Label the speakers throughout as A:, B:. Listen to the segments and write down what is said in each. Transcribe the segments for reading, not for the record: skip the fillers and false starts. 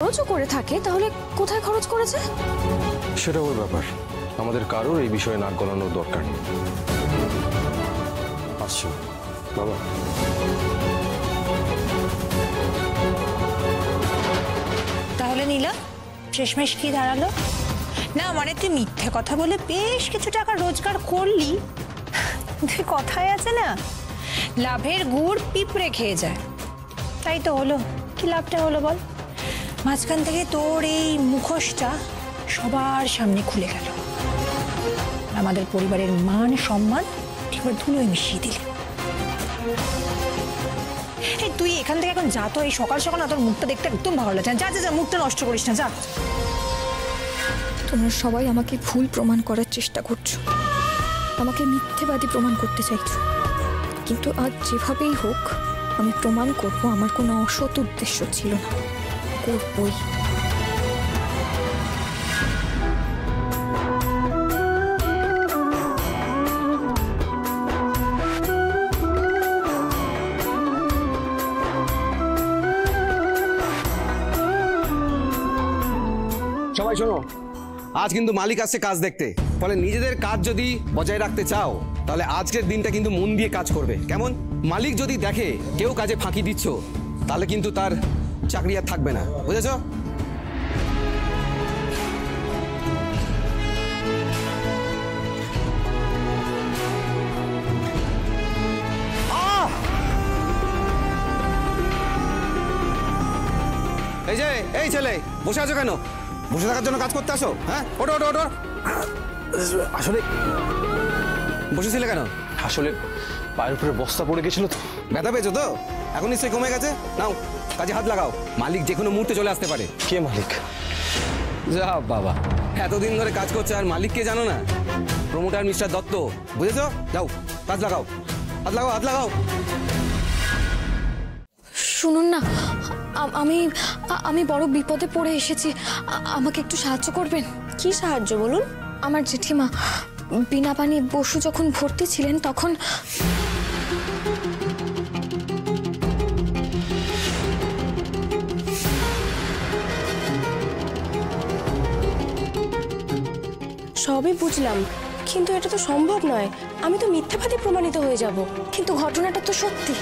A: খরচও করে থাকে তাহলে কোথায় খরচ করেছে
B: সেটা ওর ব্যাপার, আমাদের কারোর এই বিষয়ে নাক গলানোর দরকার নেই। আসছো বাবা।
C: তাহলে নীলা শেষমেশ কি দাঁড়ালো? না মানে তুই মিথ্যে কথা বলে বেশ কিছু টাকা রোজগার করলি, তুই কথায় আছে না লাভের গুড় পিঁপড়ে খেয়ে যায়, তাই তো হলো। কি লাভটা হলো বল? মাঝখান থেকে তোর এই মুখোশটা সবার সামনে খুলে গেল, আমাদের পরিবারের মান সম্মান ঠিকভাবে ধুলোয় মিশিয়ে দিলি। এই তুই এখান থেকে এখন যা তো, এই সকাল সকাল না তোর মুখটা দেখতে একদম ভালো লাগছে না, যা যা যা, মুখটা নষ্ট করিস না, যা।
A: তোমরা সবাই আমাকে ভুল প্রমাণ করার চেষ্টা করছো, আমাকে মিথ্যেবাদী প্রমাণ করতে চাইছো, কিন্তু আজ যেভাবেই হোক আমি প্রমাণ করব আমার কোনো অসৎ উদ্দেশ্য ছিল না, করবই।
D: সবাই শোনো, আজ কিন্তু মালিক আসছে কাজ দেখতে, ফলে নিজেদের কাজ যদি বজায় রাখতে চাও তাহলে আজকের দিনটা কিন্তু মন দিয়ে কাজ করবে, কেমন? মালিক যদি দেখে কেউ কাজে ফাঁকি দিচ্ছ তাহলে কিন্তু তার চাকরি আর থাকবে না, বুঝেছো? এই যে এই ছেলে বসে আছো কেন? বসে থাকার জন্য কাজ করতে আসো? হ্যাঁ, ওঠো ওঠো ওঠো। আসলে বসেছিলে কেন?
B: আসলে পায়ের উপরে বস্তা পড়ে গেছিল তো।
D: ব্যথা পেয়েছো তো? এখন নিশ্চয়ই কমে গেছে? নাও কাজে হাত লাগাও, মালিক যে কোনো মুহূর্তে চলে আসতে পারে।
B: কে মালিক?
D: যা বাবা, এতদিন ধরে কাজ করছে আর মালিককে জানো না? প্রমোটার মিস্টার দত্ত, বুঝেছো? যাও কাজ লাগাও, হাত লাগাও, হাত লাগাও।
A: শুনুন না, আমি আমি বড় বিপদে পড়ে এসেছি, আমাকে একটু সাহায্য করবেন?
E: কি সাহায্য বলুন?
A: আমার জেঠিমা বিনা পানি বসু যখন ভর্তি ছিলেন তখন
E: সবই বুঝলাম, কিন্তু এটা তো সম্ভব নয়, আমি তো মিথ্যাবাদী প্রমাণিত হয়ে যাব।
A: কিন্তু ঘটনাটা তো সত্যি,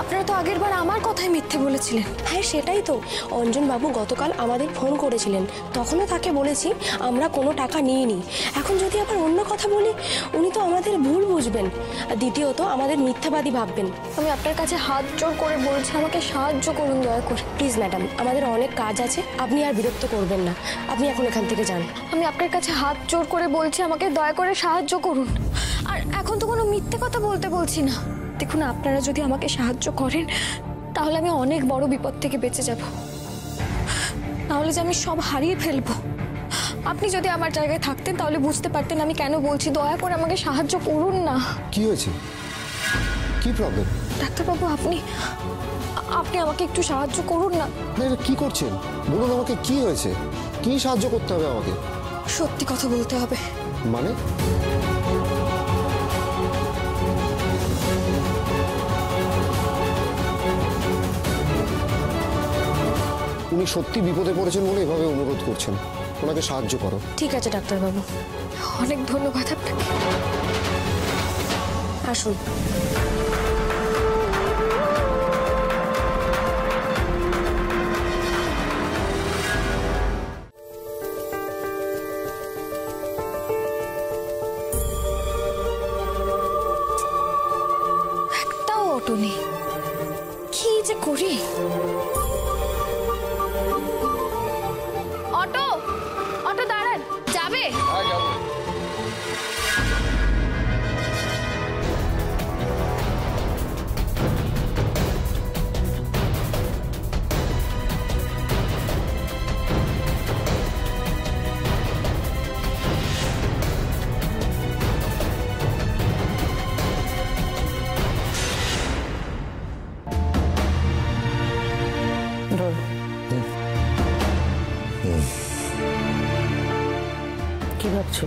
A: আপনারা তো আগের বার আমার কথাই মিথ্যে বলেছিলেন।
E: হ্যাঁ সেটাই তো, অঞ্জন বাবু গতকাল আমাদের ফোন করেছিলেন, তখনও তাকে বলেছি আমরা কোনো টাকা নিইনি। এখন যদি আবার অন্য কথা বলি উনি তো আমাদের ভুল বুঝবেন, আর দ্বিতীয়ত আমাদের মিথ্যাবাদী ভাববেন।
A: আমি আপনার কাছে হাত জোড় করে বলছি আমাকে সাহায্য করুন দয়া করে।
E: প্লিজ ম্যাডাম, আমাদের অনেক কাজ আছে, আপনি আর বিরক্ত করবেন না, আপনি এখন এখান থেকে যান।
A: আমি আপনার কাছে হাত জোড় করে বলছি আমাকে দয়া করে সাহায্য করুন, আর এখন তো কোনো মিথ্যে কথা বলতে বলছি না। দেখুন, আপনারা যদি আমাকে সাহায্য করেন তাহলে আমি অনেক বড় বিপদ থেকে বেঁচে যাব, নাহলে যে আমি সব হারিয়ে ফেলবো। আপনি যদি আমার জায়গায় থাকতেন তাহলে বুঝতে পারতেন আমি কেন বলছি। দয়া করে আমাকে সাহায্য করুন না।
B: কি হয়েছে? কি প্রবলেম?
A: ডাক্তারবাবু, আপনি আমাকে একটু সাহায্য করুন না।
B: এটা কি করছেন বলুন আমাকে, কি হয়েছে? কি সাহায্য করতে হবে আমাকে?
A: সত্যি কথা বলতে হবে।
B: মানে? উনি সত্যি বিপদে পড়েছেন বলে এভাবে অনুরোধ করছেন, ওনাকে সাহায্য করো।
A: ঠিক আছে ডাক্তারবাবু, অনেক ধন্যবাদ আপনাকে।
E: আসুন।
A: একটাও অটো নেই, কি যে করি। অটো, অটো দাঁড়ান, যাবে?
C: কি ভাবছো?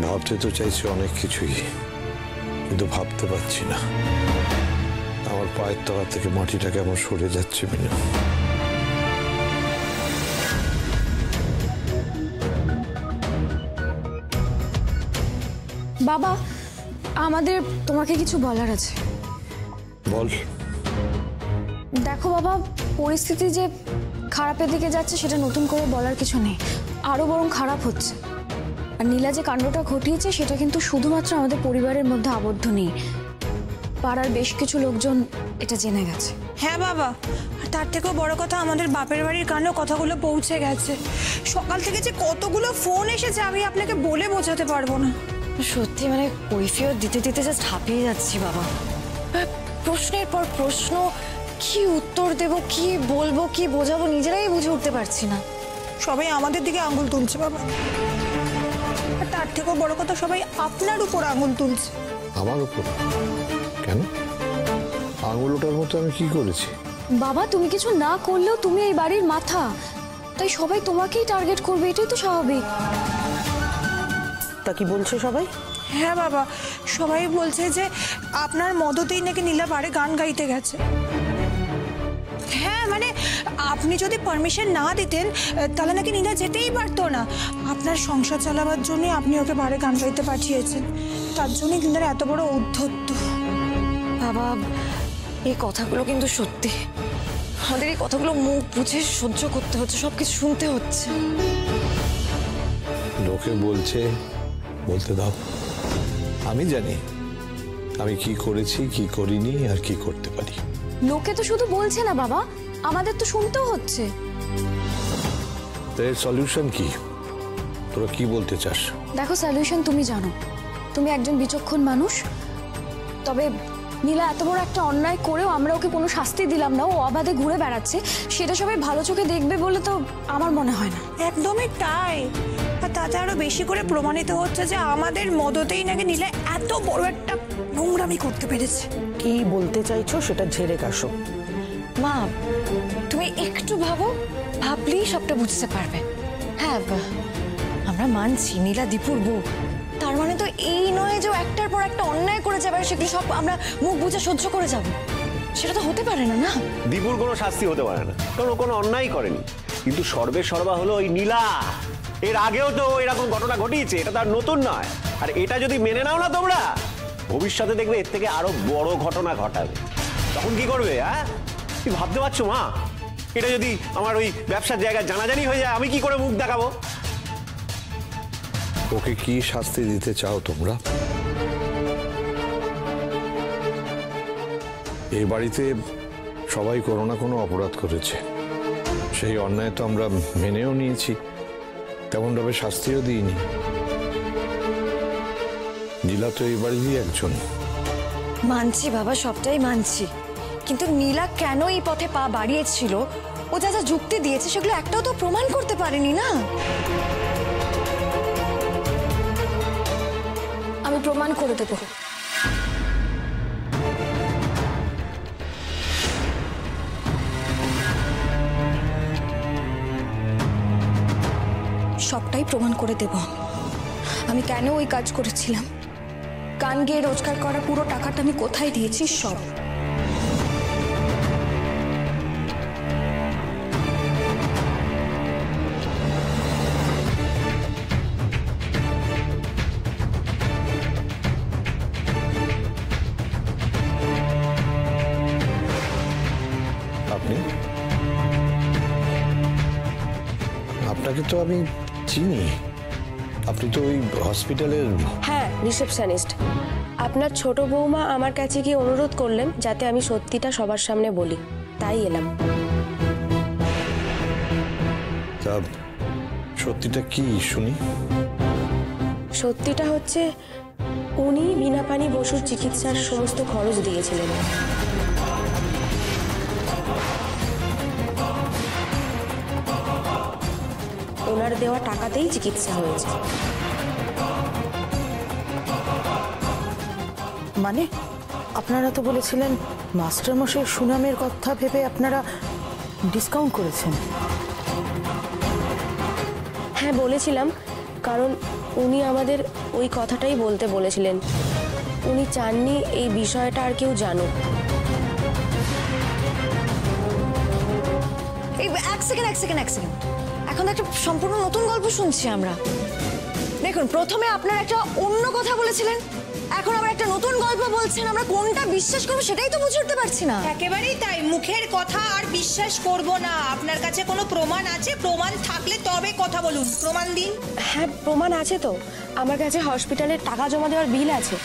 F: ভাবতে তো চাইছি অনেক কিছুই, কিন্তু ভাবতে পারছি না। আমার পায়ের তলা থেকে মাটিটা কেমন সরে যাচ্ছে বিনা।
A: বাবা, আমাদের তোমাকে কিছু বলার আছে।
F: বল।
A: দেখো বাবা, পরিস্থিতি যে খারাপের দিকে যাচ্ছে সেটা নতুন করে বলার কিছু নেই, আরো বরং খারাপ হচ্ছে। আর নীলা যে কাণ্ডটা ঘটিয়েছে সেটা কিন্তু শুধুমাত্র আমাদের পরিবারের মধ্যে আবদ্ধ নেই, পাড়ার বেশ কিছু লোকজন এটা জেনে গেছে।
C: হ্যাঁ বাবা, আর তার থেকেও বড় কথা, আমাদের বাপের বাড়ির কানেও কথাগুলো পৌঁছে গেছে। সকাল থেকে যে কতগুলো ফোন এসেছে আমি আপনাকে বলে বোঝাতে পারবো না।
G: সত্যি মানে কৈফিয়ত দিতে দিতে জাস্ট হাঁপিয়ে যাচ্ছি বাবা। প্রশ্নের পর প্রশ্ন, কি উত্তর দেব, কি বলবো, কি বোঝাবো, নিজেরাই বুঝে উঠতে পারছি না।
C: সবাই আমাদের দিকে আঙুল তুলছে বাবা, আর তার থেকেও বড় কথা সবাই আপনার উপর আঙুল তুলছে।
F: আমার উপর কেন? আঙুল ওঠার মতো আমি কি করেছি?
A: বাবা, তুমি কিছু না করলেও তুমি এই বাড়ির মাথা, তাই সবাই তোমাকেই টার্গেট করবে, এটাই তো স্বাভাবিক।
H: তা কি বলছে সবাই?
C: হ্যাঁ বাবা, সবাই বলছে যে আপনার মদতেই নাকি নীলা বারে গান গাইতে গেছে। হ্যাঁ মানে আপনি যদি পারমিশন না দিতেন তাহলে নাকি নীলা যেতেই পারতো না। আপনার সংসার চালাবার জন্য আপনি ওকে বারে গান গাইতে পাঠিয়েছেন, তার জন্যই নীলার এত বড় উদ্ধত্ত।
G: বাবা, এই কথাগুলো কিন্তু সত্যি, আমাদের এই কথাগুলো মুখ বুঝে সহ্য করতে হচ্ছে, সবকিছু শুনতে হচ্ছে।
F: লোকে বলছে, বলতে দাও। আমি জানি আমি কি করেছি, কি করিনি, আর কি করতে পারি।
A: লোকে তো শুধু বলছে না বাবা, আমাদের তো শুনতেও হচ্ছে।
F: তো এর সলিউশন কি? তোরা কি বলতে চাস?
A: দেখো, সলিউশন তুমি জানো, তুমি একজন বিচক্ষণ মানুষ। তবে নীলা এত বড় একটা অন্যায় করেও আমরা ওকে কোনো শাস্তি দিলাম না, ও অবাধে ঘুরে বেড়াচ্ছে, সেটা সবাই ভালো চোখে দেখবে বলে তো আমার মনে হয় না।
C: একদমই তাই। আর তাতে আরো বেশি করে প্রমাণিত হচ্ছে যে আমাদের মদতেই নাকি নীলা এত বড় একটা নোংরামি করতে পেরেছে।
H: কি বলতে চাইছো সেটা ঝেড়ে কাশো।
G: মা, তুমি একটু ভাবো, ভাবলেই সবটা বুঝতে পারবে। হ্যাঁ, আমরা মানছি নীলা দীপুর বউ, তার মানে তো এই নয় যে একটার পর একটা অন্যায় করে যাবে আর সেগুলো সব আমরা মুখ বুঝে সহ্য করে যাব, সেটা তো হতে পারে না। না,
I: দীপুর কোনো শাস্তি হতে পারে না, কারণ ও কোনো অন্যায় করেনি। কিন্তু সর্বা হলো ওই নীলা। এর আগেও তো এরকম ঘটনা ঘটিয়েছে, এটা তার নতুন নয়। আর এটা যদি মেনে নাও না তোমরা, ভবিষ্যতে দেখবে এর থেকে আরো বড় ঘটনা ঘটাবে। তখন কি করবে? হ্যাঁ, তুমি ভাবতে পারছো মা? এটা যদি আমার ওই ব্যবসার জায়গায় জানাজানি হয়ে যায়, আমি কি করে মুখ দেখাবো?
F: ওকে কি শাস্তি দিতে চাও তোমরা? এই বাড়িতে সবাই কোনো না কোনো অপরাধ করেছে, সেই অন্যায় তো আমরা মেনেও নিয়েছি, তেমনভাবে শাস্তিও দিইনি। নীলা তো এই বাড়িরই একজন।
G: মানছি বাবা, সবটাই মানছি, কিন্তু নীলা কেন এই পথে পা বাড়িয়েছিল, ও যা যা যুক্তি দিয়েছে সেগুলো একটাও তো প্রমাণ করতে পারেনি। না,
A: আমি প্রমাণ করে দেবো। সবটাই প্রমাণ করে দেব আমি কেন ওই কাজ করেছিলাম, গান গেয়ে রোজগার করা পুরো টাকাটা আমি কোথায় দিয়েছি সব।
F: আপনি? আপনাকে তো আমি চিনি, আপনি তো ওই হসপিটালের।
E: হ্যাঁ, রিসেপশনিস্ট। আপনার ছোট বৌমা আমার কাছে গিয়ে অনুরোধ করলেন যাতে আমি সত্যিটা সবার সামনে বলি, তাই এলাম।
F: তা সত্যিটা কি শুনি?
E: সত্যিটা হচ্ছে উনি বীণাপানি বসুর চিকিৎসার সমস্ত খরচ দিয়েছিলেন। ওনার দেওয়া টাকাতেই চিকিৎসা হয়েছে।
H: মানে আপনারা তো বলেছিলেন মাস্টারমশাইয়ের সুনামের কথা ভেবে আপনারা ডিসকাউন্ট করেছেন।
E: হ্যাঁ বলেছিলাম, কারণ উনি আমাদের ওই কথাটাই বলতে বলেছিলেন। উনি চাননি এই বিষয়টা আর কেউ জানুক।
G: এক সেকেন্ড, এখন একটা সম্পূর্ণ নতুন গল্প শুনছি আমরা। দেখুন, প্রথমে আপনারা একটা অন্য কথা বলেছিলেন, এখন আবার একটা নতুন গল্প বলছেন। আমরা কোনটা বিশ্বাস করবো সেটাই তো বুঝে উঠতে পারছি না।
C: একেবারেই তাই, মুখের কথা আর বিশ্বাস করব না। আপনার কাছে কোনো প্রমাণ আছে? প্রমাণ থাকলে তবে কথা বলুন, প্রমাণ দিন।
E: হ্যাঁ, প্রমাণ আছে তো। আমার কাছে হসপিটালের টাকা জমা দেওয়ার বিল আছে।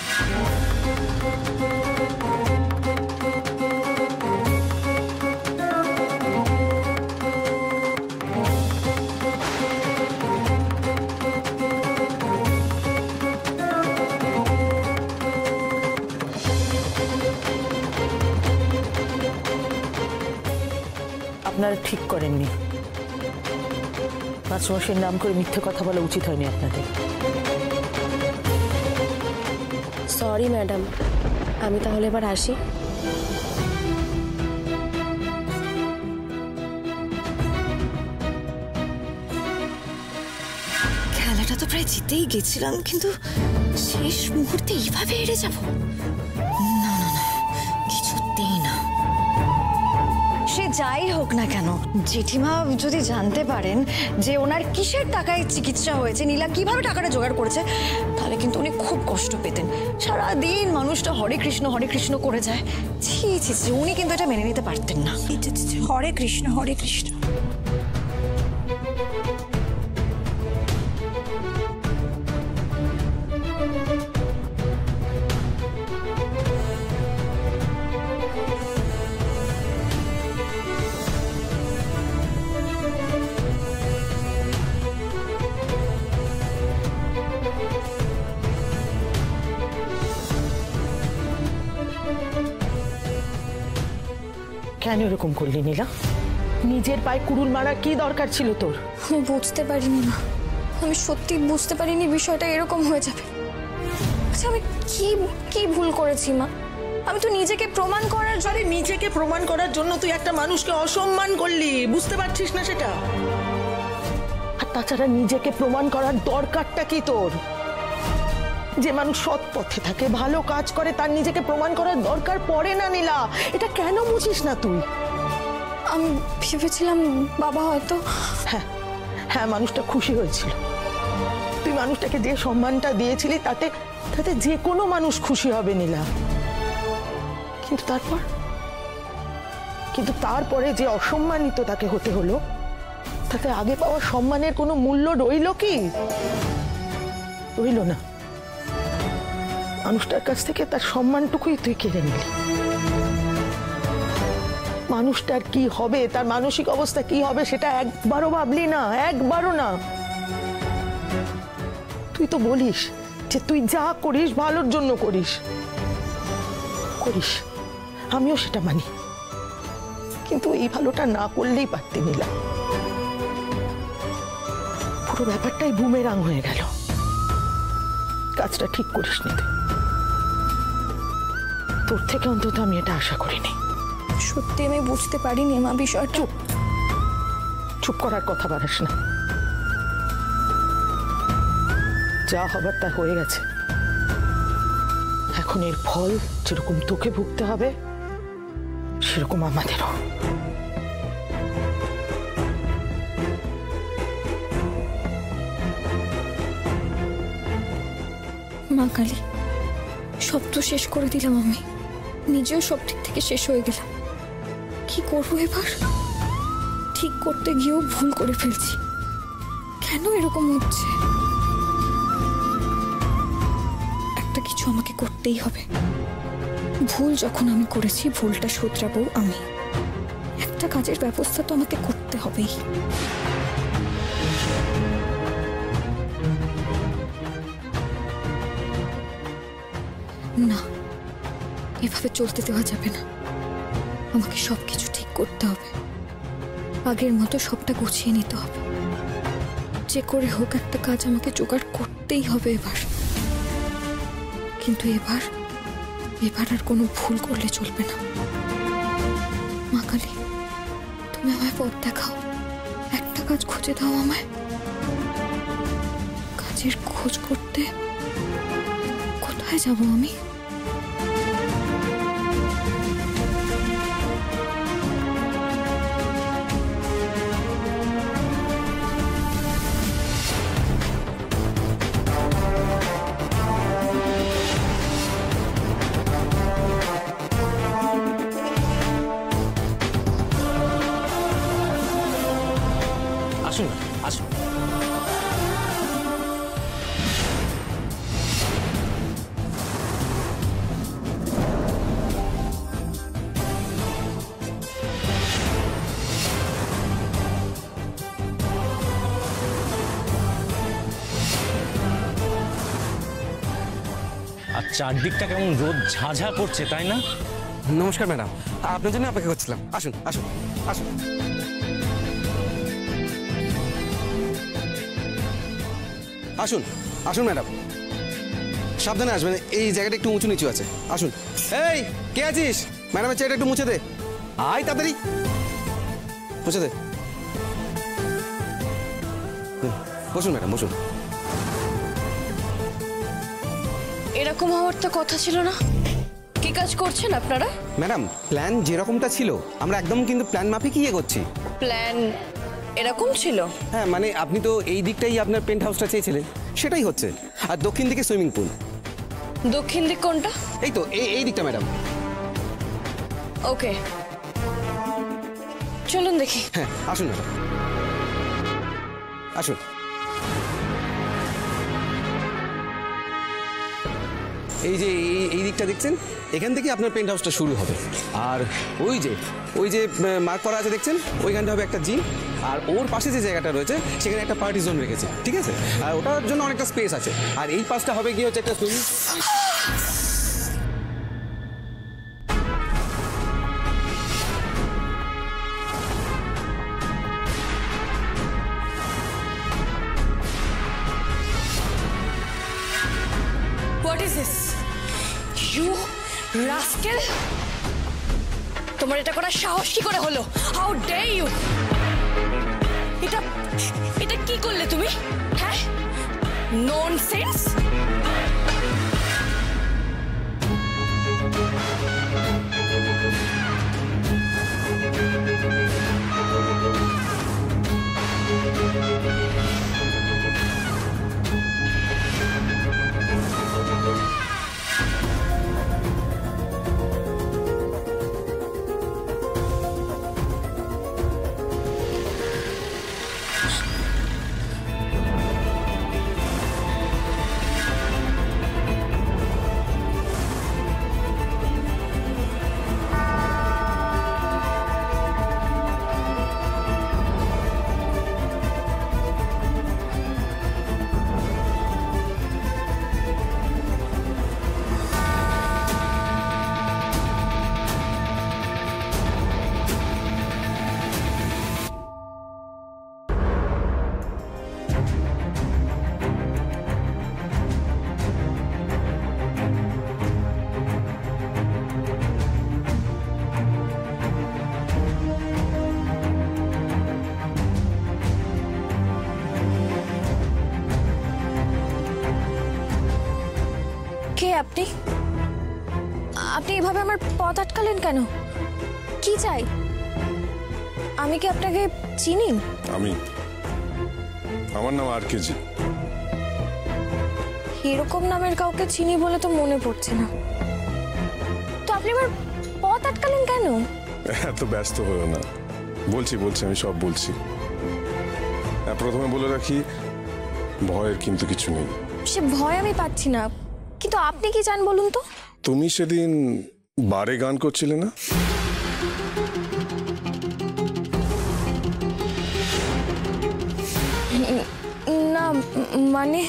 H: আপনারা ঠিক করেননি। মাস্টারমশাইয়ের নাম করে মিথ্যে কথা বলা উচিত হয়নি আপনাদের।
E: সরি ম্যাডাম, আমি তাহলে এবার আসি।
G: খেলাটা তো প্রায় জিতেই গেছিলাম, কিন্তু শেষ মুহূর্তে এইভাবে হেরে যাব? না না না, কিছুতেই না। সে যাই হোক না কেন, জেঠিমা যদি জানতে পারেন যে ওনার কিসের টাকায় চিকিৎসা হয়েছে, নীলা কিভাবে টাকাটা জোগাড় করেছে, তাহলে কিন্তু উনি খুব কষ্ট পেতেন। সারাদিন মানুষটা হরে কৃষ্ণ করে যায়। ছি ছি ছি, উনি কিন্তু এটা মেনে নিতে পারতেন না।
C: হরে কৃষ্ণ, হরে কৃষ্ণ।
H: কেন এরকম করলি নীলা? নিজের পায়ে কুড়ুল মারার কি দরকার ছিল তোর?
A: আমি বুঝতে পারিনি মা, আমি সত্যি বুঝতে পারিনি বিষয়টা এরকম হয়ে যাবে। আচ্ছা, আমি কি কি ভুল করেছি মা? আমি তো নিজেকে প্রমাণ করার জন্য।
H: আরে নিজেকে প্রমাণ করার জন্য তুই একটা মানুষকে অসম্মান করলি, বুঝতে পারছিস না সেটা? আর তাছাড়া নিজেকে প্রমাণ করার দরকারটা কি তোর? যে মানুষ সৎ পথে থাকে, ভালো কাজ করে, তার নিজেকে প্রমাণ করার দরকার পড়ে না নীলা। এটা কেন বুঝিস না তুই?
A: আমি ভেবেছিলাম বাবা হয়তো।
H: হ্যাঁ হ্যাঁ, মানুষটা খুশি হয়েছিল। তুই মানুষটাকে যে সম্মানটা দিয়েছিলি তাতে তাতে যে কোনো মানুষ খুশি হবে নীলা। কিন্তু তারপরে যে অসম্মানিত তাকে হতে হলো, তাতে আগে পাওয়া সম্মানের কোনো মূল্য রইল কি? রইল না। মানুষটার কাছ থেকে তার সম্মানটুকুই তুই কেড়ে নিলি। মানুষটার কি হবে, তার মানসিক অবস্থা কি হবে, সেটা একবারও ভাবলি না, একবারও না। তুই তো বলিস যে তুই যা করিস ভালোর জন্য করিস, আমিও সেটা মানি। কিন্তু এই ভালোটা না করলেই পারতি নীলা। পুরো ব্যাপারটাই বুমেরাং হয়ে গেল। কাজটা ঠিক করিস নি তুই। তোর থেকে অন্তত আমি এটা আশা করিনি।
A: সত্যি আমি বুঝতে পারিনি মা বিষয়টা।
H: চুপ করার কথা বাড়াস না। যা হবার তা হয়ে গেছে। এখন এর ফল যেরকম তোকে ভুগতে হবে, সেরকম আমাদেরও।
A: মা কালী, সব তো শেষ করে দিলাম আমি, নিজেও সব দিক থেকে শেষ হয়ে গেলাম। কি করবো এবার? ঠিক করতে গিয়েও ভুল করে ফেলছি। কেন এরকম হচ্ছে? একটা কিছু আমাকে করতেই হবে। ভুল যখন আমি করেছি, ভুলটা শুধরাবো আমি। একটা কাজের ব্যবস্থা তো আমাকে করতে হবেই। না, এভাবে চলতে দেওয়া যাবে না। আমাকে সবকিছু ঠিক করতে হবে। আগের মতো সবটা গুছিয়ে নিতে হবে। যে করে হোক একটা কাজ আমাকে জোগাড় করতেই হবে এবার। কিন্তু এবার আর কোনো ভুল করলে চলবে না। মা কালী, তুমি আমায় পথ দেখাও। একটা কাজ খুঁজে দাও আমায়। কাজের খোঁজ করতে কোথায় যাব আমি?
J: আসুন না, আসুন। আর চারদিকটা কেমন রোদ ঝাঝা করছে, তাই না?
D: নমস্কার ম্যাডাম, আপনার জন্য অপেক্ষা করছিলাম। আসুন আসুন আসুন। আসুন আসুন ম্যাডাম, সাবধানে আসবেন, এই জায়গাটা একটু উঁচু নিচু আছে। আসুন। এই কে আছিস? ম্যাডামের চেয়ারটা একটু মুছে দে। আয় তাড়াতাড়ি মুছে দে। বসুন ম্যাডাম, বসুন।
A: এরকম হওয়ার তো কথা ছিল না। কি কাজ করছেন আপনারা?
D: ম্যাডাম, প্ল্যান যেরকমটা ছিল আমরা একদম কিন্তু প্ল্যান মাফিকই এগোচ্ছি।
A: প্ল্যান এরকম ছিল?
D: হ্যাঁ, মানে আপনি তো এই দিকটাই আপনার পেন্ট হাউসটা চেয়েছিলেন, সেটাই হচ্ছে। আর দক্ষিণ দিকে সুইমিং পুল।
A: দক্ষিণ দিক কোনটা?
D: এই তো এই দিকটা ম্যাডাম।
A: ওকে, চলুন দেখি।
D: হ্যাঁ আসুন ম্যাডাম, আসুন। এই যে এই দিকটা দেখছেন, এখান থেকে আপনার পেন্ট হাউসটা শুরু হবে। আর ওই যে মার্ক করা আছে দেখছেন, ওইখানটা হবে একটা জিম। আর ওর পাশে যে জায়গাটা রয়েছে সেখানে একটা পার্টি জোন রেখেছে, ঠিক আছে? আর ওটার জন্য অনেকটা স্পেস আছে। আর এই পাশটা হবে গিয়ে হচ্ছে একটা swimming.
A: What is this? You rascal! তোমার এটা করার সাহস কি করে হলো? How dare you! এটা কি করলে তুমি? হ্যাঁ, ননসেন্স! কে আপনি? আপনি এভাবে আমার পথ আটকালেন কেন? কি চাই? আমি কি আপনাকে চিনি?
K: আমার নাম আর.কে.জি।
A: এরকম নামের কাউকে চিনি বলে তো মনে পড়ছে না। তো আপনি আমার পথ আটকালেন কেন?
K: এত ব্যস্ত হয়েও না, বলছি আমি সব বলছি। প্রথমে বলে রাখি, ভয়ের কিন্তু কিছু নেই।
A: সে ভয় আমি পাচ্ছি না, কিন্তু আপনি কি চান বলুন তো?
K: তুমি সেদিন বারে গান করছিলে না?
A: না মানে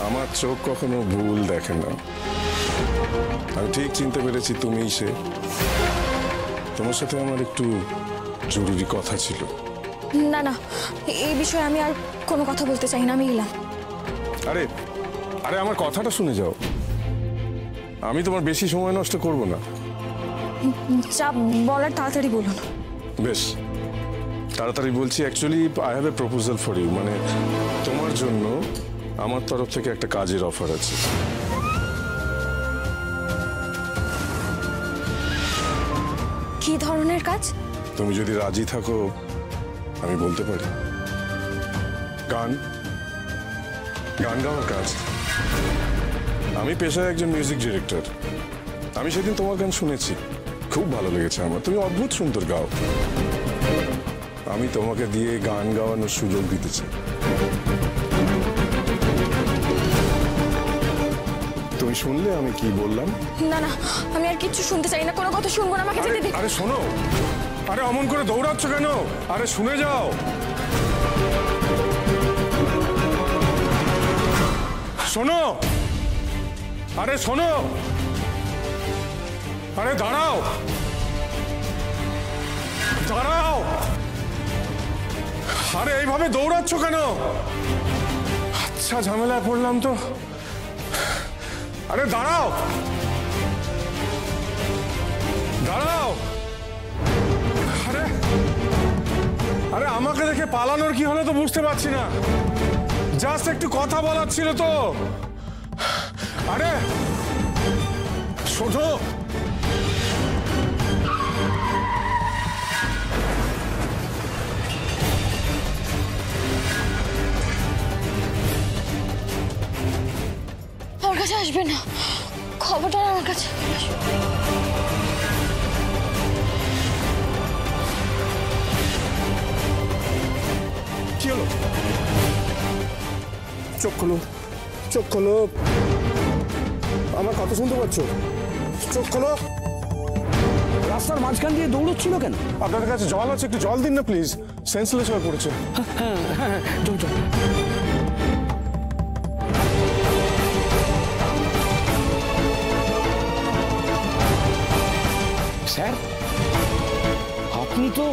K: আমার চোখ কখনো ভুল দেখে না। আমি ঠিক চিনতে পেরেছি তুমিই সে। তোমার সাথে আমার একটু জরুরি কথা ছিল।
A: না না, এই বিষয়ে আমি আর কোনো কথা বলতে চাই না, আমি এলাম।
K: আরে আরে আমার কথাটা শুনে যাও, আমি তোমার বেশি সময় নষ্ট করব না।
A: যা বলার তাড়াতাড়ি বলুন।
K: বেশ তাড়াতাড়ি বলছি। Actually I have a proposal for you, মানে তোমার জন্য আমার তরফ থেকে একটা কাজের অফার আছে।
A: কি ধরনের কাজ?
K: তুমি যদি রাজি থাকো আমি বলতে পারি। গান গাওয়ার কাজ। আমি পেশায় একজন মিউজিক ডিরেক্টর। আমি সেদিন তোমার গান শুনেছি, খুব ভালো লেগেছে আমার। তুমি অদ্ভুত সুন্দর গাও। আমি তোমাকে দিয়ে গান গাওয়ানোর সুযোগ দিতে চাই। তুমি শুনলে আমি কি বললাম?
A: না না, আমি আর কিচ্ছু শুনতে চাই না, কোনো কথা শুনবো না, আমাকে যেতে দিন।
K: আরে শোনো, আরে অমন করে দৌড়াচ্ছ কেন? আরে শুনে যাও। শোনো, আরে শোনো, আরে দাঁড়াও, দাঁড়াও, আরে এইভাবে দৌড়াচ্ছ কেন? আচ্ছা ঝামেলায় পড়লাম তো। আরে দাঁড়াও, দাঁড়াও, আরে আরে আমাকে দেখে পালানোর কি হলো তো বুঝতে পারছি না। জাস্ট একটু কথা বলার ছিল তো। আরে শোনো,
A: আমার কাছে আসবে না, খবরটা আমার কাছে।
K: কি হলো? চোখ খোলো, চোখ খোলো, আমার কথা শুনতে পাচ্ছ? চোখ খোলো।
D: রাস্তার মাঝখান দিয়ে দৌড়চ্ছিল কেন?
K: আপনাদের কাছে জল আছে, একটু জল দিন না প্লিজ, সেন্সলেস হয়ে পড়েছে।
D: স্যার, আপনি তো